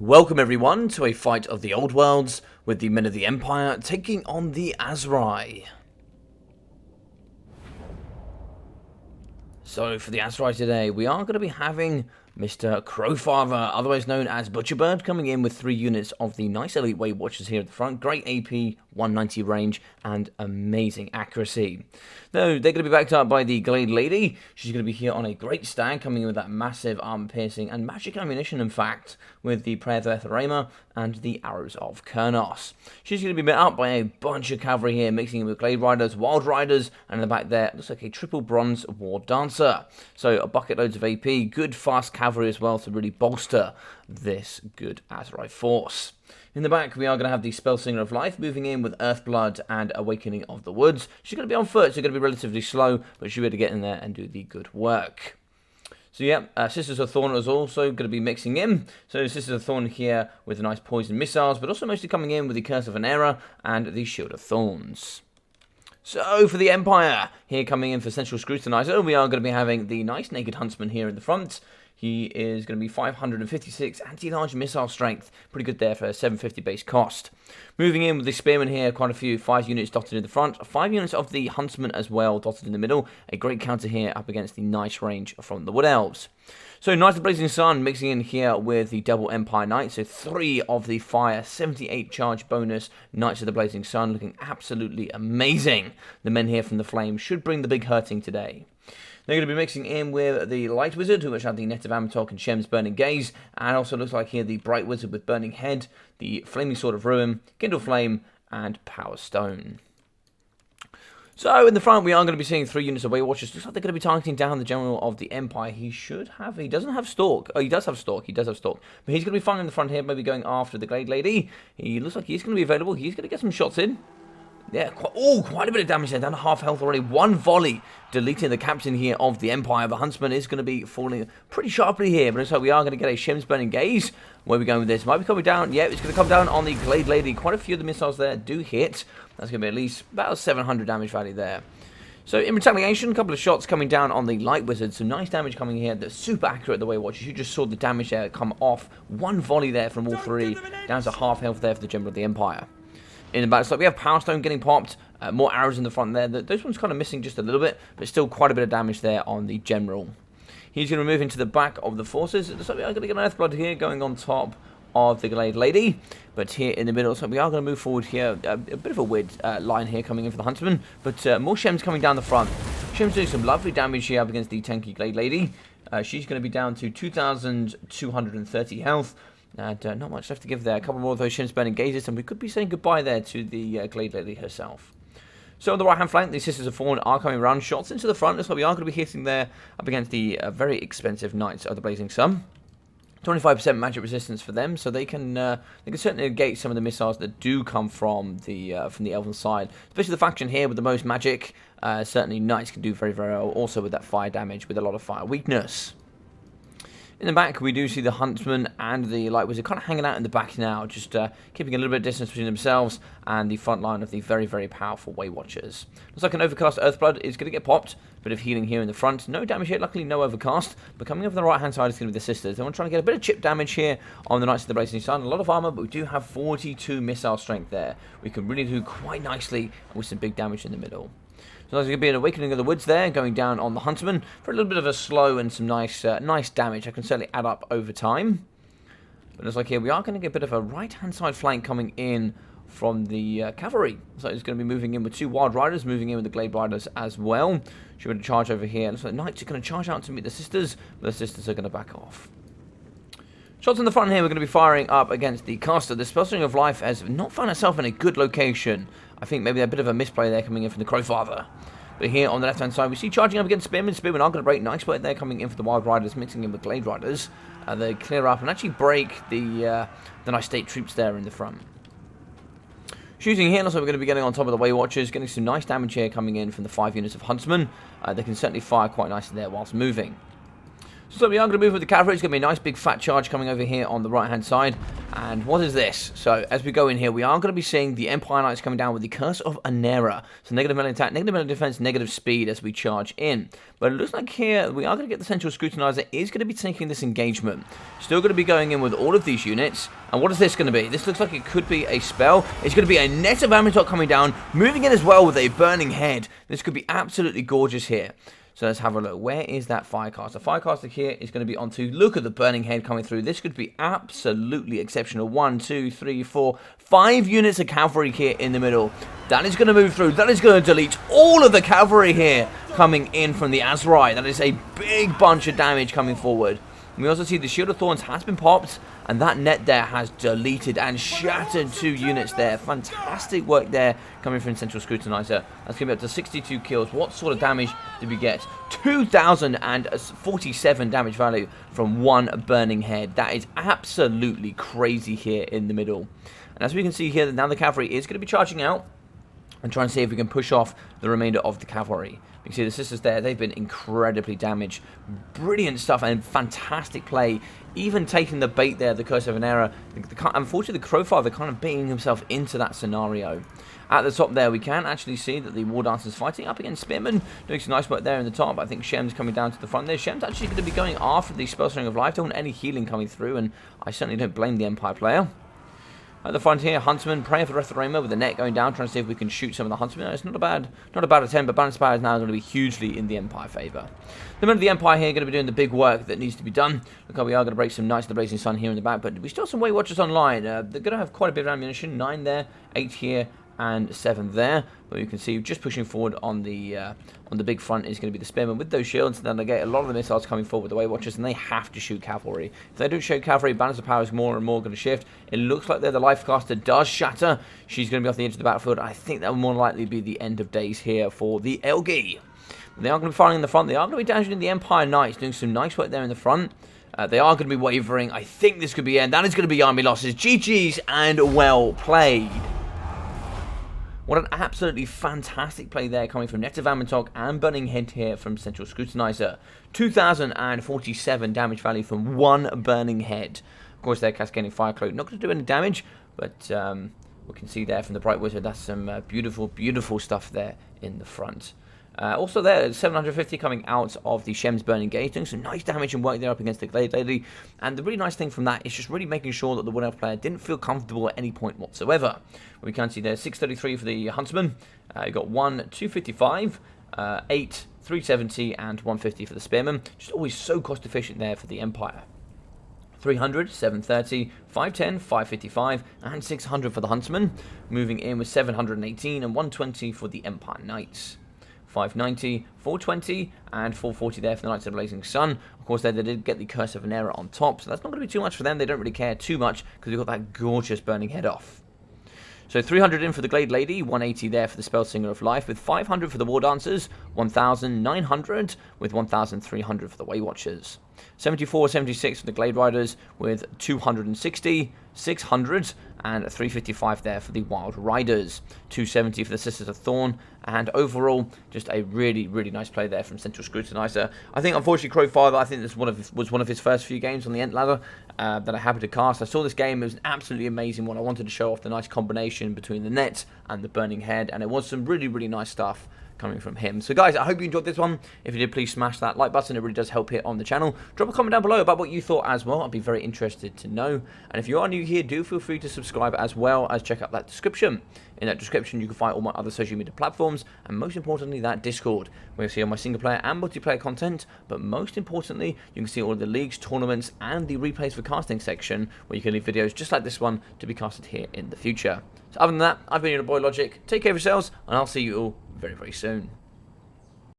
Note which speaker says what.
Speaker 1: Welcome everyone to a fight of the Old Worlds with the Men of the Empire taking on the Azrai. So for the Azrai today, we are going to be having Mr. Crowfather, otherwise known as Butcherbird, coming in with 3 units of the nice elite Weight Watchers here at the front. Great AP, 190 range, and amazing accuracy. Though they're going to be backed up by the Glade Lady. She's going to be here on a great stag, coming in with that massive armor piercing and magic ammunition, in fact, with the Prayer of Etheraima and the Arrows of Kurnos. She's going to be met up by a bunch of cavalry here, mixing in with Glade Riders, Wild Riders, and in the back there, looks like a triple bronze War Dancer. So a bucket loads of AP, good fast cavalry as well to really bolster this good Azrai force. In the back, we are going to have the Spellsinger of Life moving in with Earthblood and Awakening of the Woods. She's going to be on foot, so going to be relatively slow, but she'll be able to get in there and do the good work. So yeah, Sisters of Thorn is also going to be mixing in. So Sisters of Thorn here with the nice poison missiles, but also mostly coming in with the Curse of an Era and the Shield of Thorns. So for the Empire, here coming in for Central Scrutinizer, we are going to be having the nice Naked Huntsman here in the front. He is going to be 556 anti-large missile strength. Pretty good there for a 750 base cost. Moving in with the Spearman here, quite a few. 5 units dotted in the front. 5 units of the Huntsman as well, dotted in the middle. A great counter here up against the nice range from the Wood Elves. So Knights of the Blazing Sun mixing in here with the double Empire Knights. So 3 of the fire, 78 charge bonus Knights of the Blazing Sun, looking absolutely amazing. The men here from the Flame should bring the big hurting today. They're going to be mixing in with the Light Wizard, which have the Net of Amatok and Shem's Burning Gaze, and also looks like here the Bright Wizard with Burning Head, the Flaming Sword of Ruin, Kindle Flame, and Power Stone. So in the front, we are going to be seeing 3 units of Weight Watchers. Looks like they're going to be targeting down the General of the Empire. He doesn't have Stalk. Oh, he does have Stalk. But he's going to be fine in the front here, maybe going after the Glade Lady. He looks like he's going to be available. He's going to get some shots in. Yeah, quite a bit of damage there, down to half health already. 1 volley, deleting the captain here of the Empire. The Huntsman is going to be falling pretty sharply here, but looks like we are going to get a Shem's Burning Gaze. Where are we going with this? Might be coming down. Yeah, it's going to come down on the Glade Lady. Quite a few of the missiles there do hit. That's going to be at least about 700 damage value there. So in retaliation, a couple of shots coming down on the Light Wizard. Some nice damage coming here. That's super accurate the way Watchers. You just saw the damage there come off. 1 volley there from all 3. Down to half health there for the General of the Empire. In the back, so we have Power Stone getting popped, more arrows in the front there. Those ones kind of missing just a little bit, but still quite a bit of damage there on the General. He's going to move into the back of the forces. So we are going to get an Earthblood here going on top of the Glade Lady, but here in the middle, so we are going to move forward here. A bit of a weird line here coming in for the Huntsman, but more Shems coming down the front. Shems doing some lovely damage here up against the tanky Glade Lady. She's going to be down to 2,230 health. And not much left to give there. A couple more of those Shem's Burning Gazes, and we could be saying goodbye there to the Glade Lady herself. So on the right-hand flank, the Sisters of Thorn are coming around. Shots into the front. Looks like we are going to be hitting there up against the very expensive Knights of the Blazing Sun. 25% magic resistance for them, so they can certainly negate some of the missiles that do come from the Elven side. Especially the faction here with the most magic. Certainly Knights can do very, very well. Also with that fire damage, with a lot of fire weakness. In the back, we do see the Huntsman and the Light Wizard kind of hanging out in the back now, just keeping a little bit of distance between themselves and the front line of the very, very powerful Weight Watchers. Looks like an Overcast Earthblood is going to get popped. Bit of healing here in the front. No damage yet, luckily no Overcast. But coming over the right-hand side is going to be the Sisters. They want to try and get a bit of chip damage here on the Knights of the Blazing Sun. A lot of armor, but we do have 42 missile strength there. We can really do quite nicely with some big damage in the middle. So there's going to be an Awakening of the Woods there, going down on the Huntsman for a little bit of a slow and some nice damage. That can certainly add up over time. But looks like here we are going to get a bit of a right-hand side flank coming in from the cavalry. So it's going to be moving in with 2 Wild Riders, moving in with the Glade Riders as well. Should be able to charge over here. Looks like the Knights are going to charge out to meet the Sisters, but the Sisters are going to back off. Shots in the front here, we're going to be firing up against the Caster. The Spellsinger of Life has not found itself in a good location. I think maybe a bit of a misplay there coming in from the Crowfather. But here on the left-hand side, we see charging up against Spearman. Spearman are going to break. Nice work there coming in for the Wild Riders, mixing in with Glade Riders. They clear up and actually break the nice state troops there in the front. Shooting here, looks like we're going to be getting on top of the Weight Watchers, getting some nice damage here coming in from the 5 units of Huntsman. They can certainly fire quite nicely there whilst moving. So we are going to move with the cavalry. It's going to be a nice big fat charge coming over here on the right-hand side. And what is this? So as we go in here, we are going to be seeing the Empire Knights coming down with the Curse of Anera. So negative melee attack, negative melee defense, negative speed as we charge in. But it looks like here we are going to get the Central Scrutinizer is going to be taking this engagement. Still going to be going in with all of these units. And what is this going to be? This looks like it could be a spell. It's going to be a net of Amitok coming down, moving in as well with a burning head. This could be absolutely gorgeous here. So let's have a look. Where is that Firecaster? Firecaster here is going to be onto, look at the burning head coming through. This could be absolutely exceptional. 1, 2, 3, 4, 5 units of cavalry here in the middle. That is going to move through. That is going to delete all of the cavalry here coming in from the Azrai. That is a big bunch of damage coming forward. And we also see the Shield of Thorns has been popped, and that net there has deleted and shattered 2 units there. Fantastic work there coming from Central Scrutinizer. That's going to be up to 62 kills. What sort of damage did we get? 2,047 damage value from 1 burning head. That is absolutely crazy here in the middle. And as we can see here, now the cavalry is going to be charging out and trying to see if we can push off the remainder of the cavalry. You can see the sisters there, they've been incredibly damaged. Brilliant stuff and fantastic play. Even taking the bait there, the Curse of Anera. Unfortunately, the Crowfather kind of baiting himself into that scenario. At the top there, we can actually see that the War Dancers fighting up against Spearmen. Doing some nice work there in the top. I think Shem's coming down to the front there. Shem's actually going to be going after the Spellslinger of Life. Don't want any healing coming through, and I certainly don't blame the Empire player. At the front here, Huntsman praying for the rest of the Rainbow with the net going down, trying to see if we can shoot some of the Huntsmen. It's not a bad attempt, but Balance Power is now going to be hugely in the Empire favour. The men of the Empire here are going to be doing the big work that needs to be done. Look how we are going to break some Knights of the Blazing Sun here in the back, but we still have some Weight Watchers online. They're going to have quite a bit of ammunition, 9 there, 8 here, and 7 there. But you can see just pushing forward on the big front is going to be the Spearmen with those shields. And then they get a lot of the missiles coming forward with the Weight Watchers, and they have to shoot cavalry. If they don't shoot cavalry, balance of power is more and more going to shift. It looks like there the Lifecaster does shatter. She's going to be off the edge of the battlefield. I think that will more likely be the end of days here for the Elgi. They are going to be firing in the front. They are going to be damaging the Empire Knights, doing some nice work there in the front. They are going to be wavering. I think this could be end. That is going to be army losses. GG's and well played. What an absolutely fantastic play there coming from Net of Amitok and Burning Head here from Central Scrutinizer. 2,047 damage value from 1 Burning Head. Of course, they're cascading Fire Cloak. Not going to do any damage, but we can see there from the Bright Wizard, that's some beautiful, beautiful stuff there in the front. Also there, 750 coming out of the Shem's Burning Gauge, doing some nice damage and work there up against the Glade Lady. And the really nice thing from that is just really making sure that the Wood Elf player didn't feel comfortable at any point whatsoever. We can see there, 633 for the Huntsman. You got 1, 255, 8, 370, and 150 for the Spearman. Just always so cost efficient there for the Empire. 300, 730, 510, 555, and 600 for the Huntsman. Moving in with 718 and 120 for the Empire Knights. 590, 420, and 440 there for the Knights of the Blazing Sun. Of course, they did get the Curse of Anera on top, so that's not going to be too much for them. They don't really care too much because we've got that gorgeous burning head off. So 300 in for the Glade Lady, 180 there for the Spellsinger of Life, with 500 for the War Dancers, 1,900 with 1,300 for the Way Watchers. 74, 76 for the Glade Riders, with 260, 600, and 355 there for the Wild Riders. 270 for the Sisters of Thorn, and overall, just a really, really nice play there from Central Scrutinizer. I think, unfortunately, Crowfather, I think this was one of his first few games on the Ent ladder that I happened to cast. I saw this game, it was an absolutely amazing one. I wanted to show off the nice combination between the net and the burning head, and it was some really, really nice stuff coming from him. So guys, I hope you enjoyed this one. If you did, please smash that like button. It really does help here on the channel. Drop a comment down below about what you thought as well. I'd be very interested to know. And if you are new here, do feel free to subscribe as well as check out that description. In that description, you can find all my other social media platforms, and most importantly, that Discord, where you see all my single player and multiplayer content. But most importantly, you can see all of the leagues, tournaments, and the replays for casting section, where you can leave videos just like this one to be casted here in the future. So other than that, I've been your boy Logic. Take care of yourselves, and I'll see you all very, very soon.